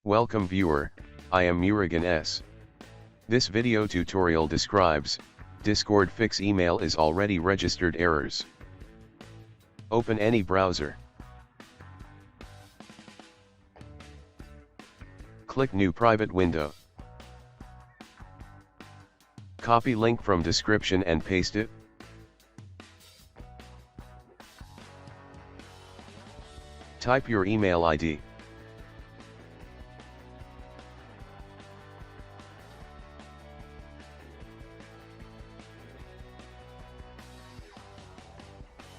Welcome viewer, I am Murugan S. This video tutorial describes, Discord fix email is already registered errors. Open any browser. Click New Private Window. Copy link from description and paste it. Type your email ID.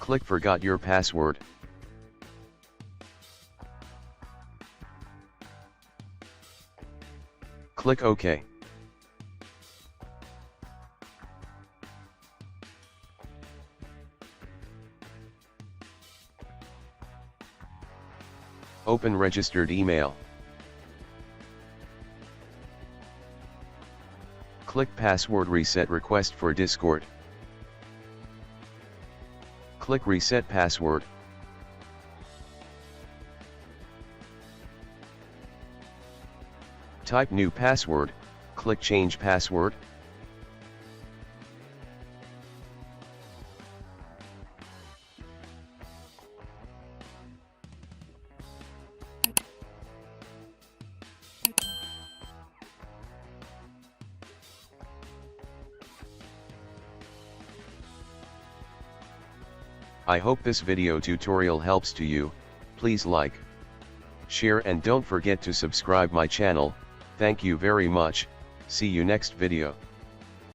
Click Forgot your password. Click OK. Open registered email. Click Password Reset Request for Discord. Click Reset Password. Type new password, click Change Password. I hope this video tutorial helps to you. Please like, share and don't forget to subscribe my channel. Thank you very much. See you next video.